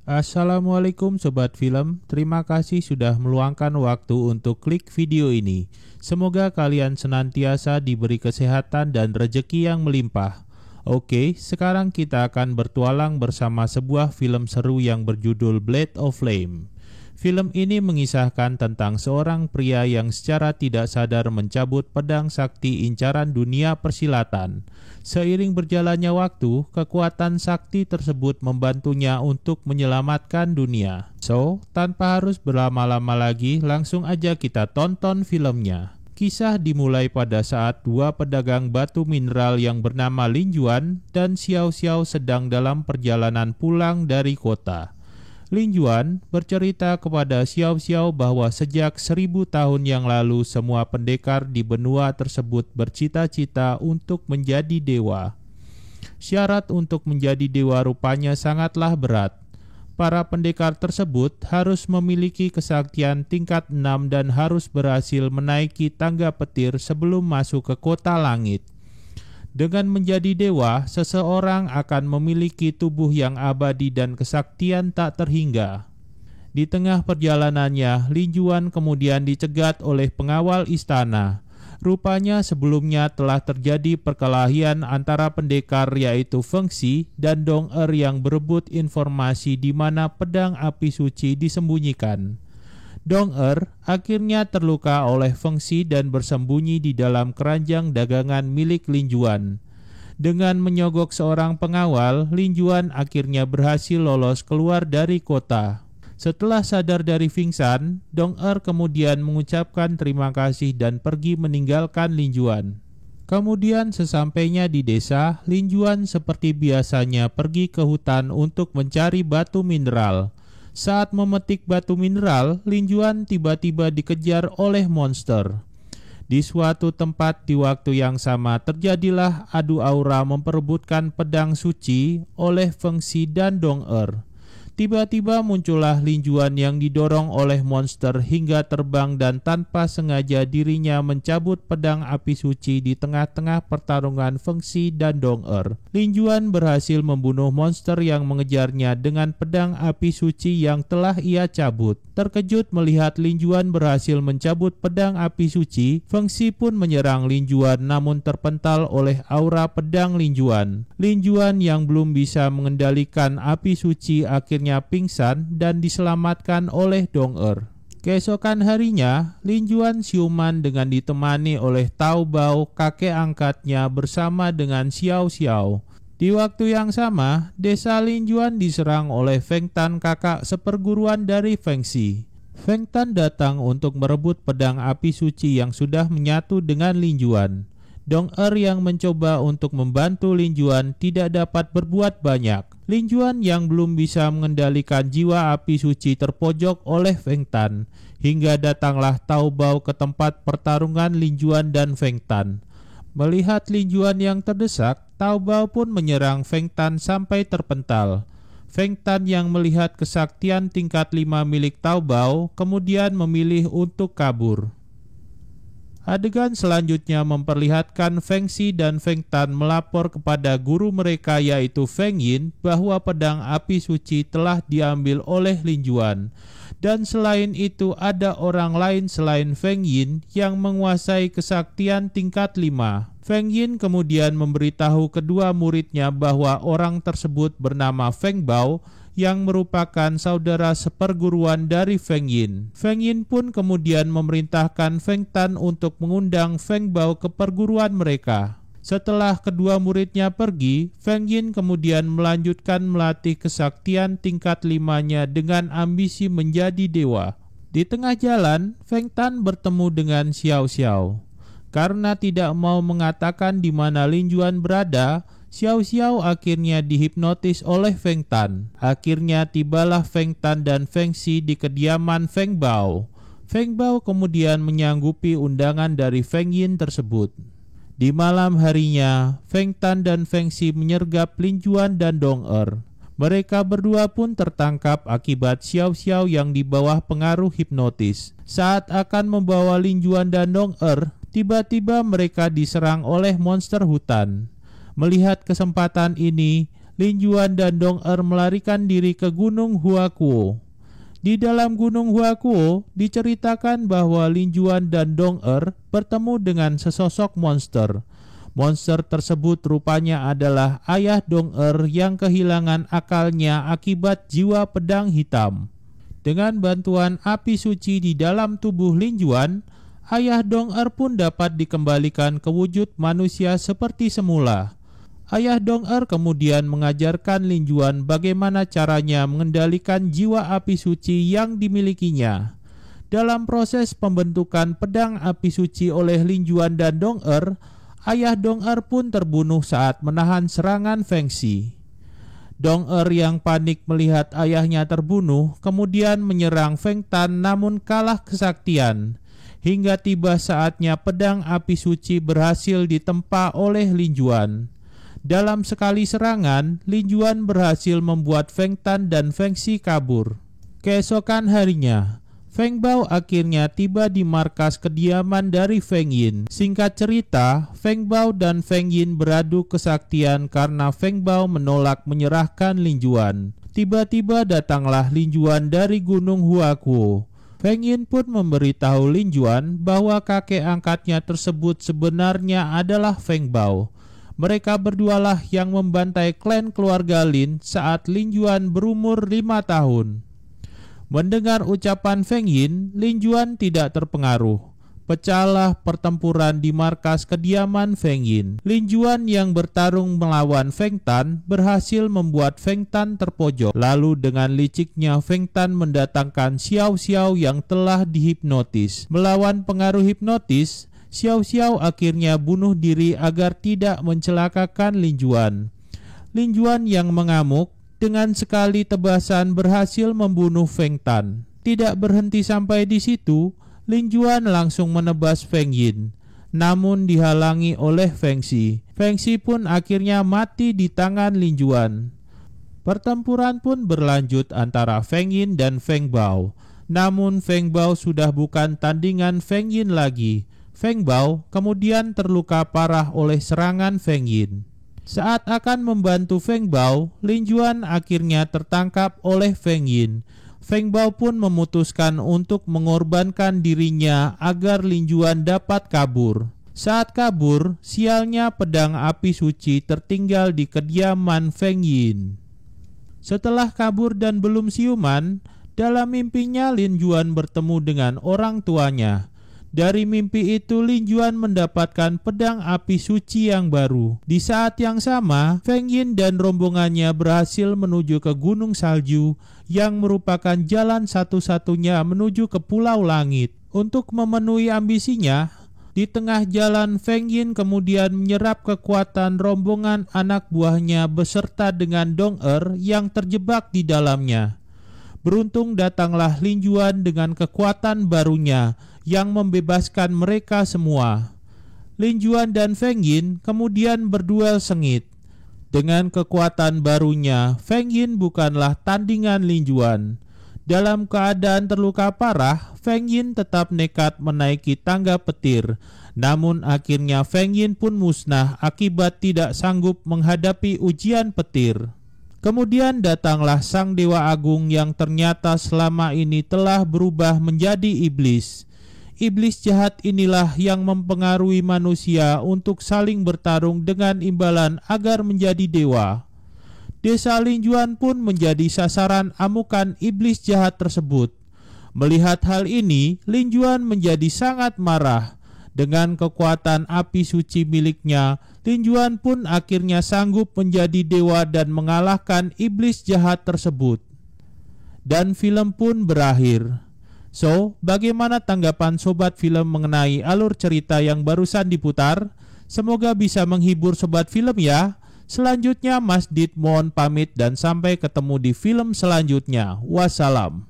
Assalamualaikum Sobat Film, terima kasih sudah meluangkan waktu untuk klik video ini. Semoga kalian senantiasa diberi kesehatan dan rejeki yang melimpah. Oke, sekarang kita akan bertualang bersama sebuah film seru yang berjudul Blade of Flame. Film ini mengisahkan tentang seorang pria yang secara tidak sadar mencabut pedang sakti incaran dunia persilatan. Seiring berjalannya waktu, kekuatan sakti tersebut membantunya untuk menyelamatkan dunia. So, tanpa harus berlama-lama lagi, langsung aja kita tonton filmnya. Kisah dimulai pada saat dua pedagang batu mineral yang bernama Lin Juan dan Xiao Xiao sedang dalam perjalanan pulang dari kota. Lin Juan bercerita kepada Xiao Xiao bahwa sejak 1000 tahun yang lalu semua pendekar di benua tersebut bercita-cita untuk menjadi dewa. Syarat untuk menjadi dewa rupanya sangatlah berat. Para pendekar tersebut harus memiliki kesaktian tingkat 6 dan harus berhasil menaiki tangga petir sebelum masuk ke kota langit. Dengan menjadi dewa, seseorang akan memiliki tubuh yang abadi dan kesaktian tak terhingga. Di tengah perjalanannya, Lin Juan kemudian dicegat oleh pengawal istana. Rupanya sebelumnya telah terjadi perkelahian antara pendekar yaitu Feng Xi dan Dong Er yang berebut informasi di mana pedang api suci disembunyikan. Dong Er akhirnya terluka oleh Feng Xi dan bersembunyi di dalam keranjang dagangan milik Lin Juan. Dengan menyogok seorang pengawal, Lin Juan akhirnya berhasil lolos keluar dari kota. Setelah sadar dari pingsan, Dong Er kemudian mengucapkan terima kasih dan pergi meninggalkan Lin Juan. Kemudian sesampainya di desa, Lin Juan seperti biasanya pergi ke hutan untuk mencari batu mineral. Saat memetik batu mineral, Lin Juan tiba-tiba dikejar oleh monster. Di suatu tempat di waktu yang sama terjadilah adu aura memperebutkan pedang suci oleh Feng Xi dan Dong Er. Tiba-tiba muncullah Lin Juan yang didorong oleh monster hingga terbang dan tanpa sengaja dirinya mencabut pedang api suci di tengah-tengah pertarungan Feng Xi dan Dong Er. Lin Juan berhasil membunuh monster yang mengejarnya dengan pedang api suci yang telah ia cabut. Terkejut melihat Lin Juan berhasil mencabut pedang api suci, Feng Xi pun menyerang Lin Juan namun terpental oleh aura pedang Lin Juan. Lin Juan yang belum bisa mengendalikan api suci akhirnya pingsan dan diselamatkan oleh Dong Er. Keesokan harinya, Lin Juan siuman dengan ditemani oleh Tao Bao, kakek angkatnya bersama dengan Xiao Xiao. Di waktu yang sama, desa Lin Juan diserang oleh Feng Tan, kakak seperguruan dari Feng Xi. Feng Tan datang untuk merebut pedang api suci yang sudah menyatu dengan Lin Juan. Dong Er yang mencoba untuk membantu Lin Juan tidak dapat berbuat banyak. Lin Juan yang belum bisa mengendalikan jiwa api suci terpojok oleh Feng Tan. Hingga datanglah Tao Bao ke tempat pertarungan Lin Juan dan Feng Tan. Melihat Lin Juan yang terdesak, Tao Bao pun menyerang Feng Tan sampai terpental. Feng Tan yang melihat kesaktian tingkat 5 milik Tao Bao kemudian memilih untuk kabur. Adegan selanjutnya memperlihatkan Feng Xi dan Feng Tan melapor kepada guru mereka yaitu Feng Yin bahwa pedang api suci telah diambil oleh Lin Juan. Dan selain itu ada orang lain selain Feng Yin yang menguasai kesaktian tingkat 5. Feng Yin kemudian memberitahu kedua muridnya bahwa orang tersebut bernama Feng Bao yang merupakan saudara seperguruan dari Feng Yin. Feng Yin pun kemudian memerintahkan Feng Tan untuk mengundang Feng Bao ke perguruan mereka. Setelah kedua muridnya pergi, Feng Yin kemudian melanjutkan melatih kesaktian tingkat 5-nya dengan ambisi menjadi dewa. Di tengah jalan, Feng Tan bertemu dengan Xiao Xiao. Karena tidak mau mengatakan di mana Lin Juan berada, Xiao Xiao akhirnya dihipnotis oleh Feng Tan. Akhirnya tibalah Feng Tan dan Feng Xi di kediaman Feng Bao. Feng Bao kemudian menyanggupi undangan dari Feng Yin tersebut. Di malam harinya, Feng Tan dan Feng Xi menyergap Lin Juan dan Dong Er. Mereka berdua pun tertangkap akibat Xiao Xiao yang di bawah pengaruh hipnotis. Saat akan membawa Lin Juan dan Dong Er, tiba-tiba mereka diserang oleh monster hutan. Melihat kesempatan ini, Lin Juan dan Dong Er melarikan diri ke Gunung Huakuo. Di dalam Gunung Huakuo diceritakan bahwa Lin Juan dan Dong Er bertemu dengan sesosok monster. Monster tersebut rupanya adalah ayah Dong Er yang kehilangan akalnya akibat jiwa pedang hitam. Dengan bantuan api suci di dalam tubuh Lin Juan, ayah Dong Er pun dapat dikembalikan ke wujud manusia seperti semula. Ayah Dong Er kemudian mengajarkan Lin Juan bagaimana caranya mengendalikan jiwa api suci yang dimilikinya. Dalam proses pembentukan pedang api suci oleh Lin Juan dan Dong Er, ayah Dong Er pun terbunuh saat menahan serangan Feng Xi. Dong Er yang panik melihat ayahnya terbunuh, kemudian menyerang Feng Tan namun kalah kesaktian. Hingga tiba saatnya pedang api suci berhasil ditempa oleh Lin Juan. Dalam sekali serangan, Lin Juan berhasil membuat Feng Tan dan Feng Xi kabur. Keesokan harinya, Feng Bao akhirnya tiba di markas kediaman dari Feng Yin. Singkat cerita, Feng Bao dan Feng Yin beradu kesaktian karena Feng Bao menolak menyerahkan Lin Juan. Tiba-tiba datanglah Lin Juan dari Gunung Huakuo. Feng Yin pun memberitahu Lin Juan bahwa kakek angkatnya tersebut sebenarnya adalah Feng Bao. Mereka berdualah yang membantai klan keluarga Lin saat Lin Juan berumur 5 tahun. Mendengar ucapan Feng Yin, Lin Juan tidak terpengaruh. Pecahlah pertempuran di markas kediaman Feng Yin. Lin Juan yang bertarung melawan Feng Tan berhasil membuat Feng Tan terpojok. Lalu dengan liciknya Feng Tan mendatangkan Xiao Xiao yang telah dihipnotis. Melawan pengaruh hipnotis, Xiao Xiao akhirnya bunuh diri agar tidak mencelakakan Lin Juan. Lin Juan yang mengamuk dengan sekali tebasan berhasil membunuh Feng Tan. Tidak berhenti sampai di situ, Lin Juan langsung menebas Feng Yin, namun dihalangi oleh Feng Xi. Feng Xi pun akhirnya mati di tangan Lin Juan. Pertempuran pun berlanjut antara Feng Yin dan Feng Bao. Namun Feng Bao sudah bukan tandingan Feng Yin lagi. Feng Bao kemudian terluka parah oleh serangan Feng Yin. Saat akan membantu Feng Bao, Lin Juan akhirnya tertangkap oleh Feng Yin. Feng Bao pun memutuskan untuk mengorbankan dirinya agar Lin Juan dapat kabur. Saat kabur, sialnya pedang api suci tertinggal di kediaman Feng Yin. Setelah kabur dan belum siuman, dalam mimpinya Lin Juan bertemu dengan orang tuanya. Dari mimpi itu Lin Juan mendapatkan pedang api suci yang baru. Di saat yang sama, Feng Yin dan rombongannya berhasil menuju ke Gunung Salju yang merupakan jalan satu-satunya menuju ke Pulau Langit. Untuk memenuhi ambisinya, di tengah jalan Feng Yin kemudian menyerap kekuatan rombongan anak buahnya beserta dengan Dong Er yang terjebak di dalamnya. Beruntung datanglah Lin Juan dengan kekuatan barunya yang membebaskan mereka semua. Lin Juan dan Feng Yin kemudian berduel sengit. Dengan kekuatan barunya, Feng Yin bukanlah tandingan Lin Juan. Dalam keadaan terluka parah, Feng Yin tetap nekat menaiki tangga petir. Namun akhirnya Feng Yin pun musnah akibat tidak sanggup menghadapi ujian petir. Kemudian datanglah Sang Dewa Agung yang ternyata selama ini telah berubah menjadi iblis. Iblis jahat inilah yang mempengaruhi manusia untuk saling bertarung dengan imbalan agar menjadi dewa. Desa Lin Juan pun menjadi sasaran amukan iblis jahat tersebut. Melihat hal ini, Lin Juan menjadi sangat marah. Dengan kekuatan api suci miliknya, Lin Juan pun akhirnya sanggup menjadi dewa dan mengalahkan iblis jahat tersebut. Dan film pun berakhir. So, bagaimana tanggapan sobat film mengenai alur cerita yang barusan diputar? Semoga bisa menghibur sobat film ya. Selanjutnya Mas Dit mohon pamit dan sampai ketemu di film selanjutnya. Wassalam.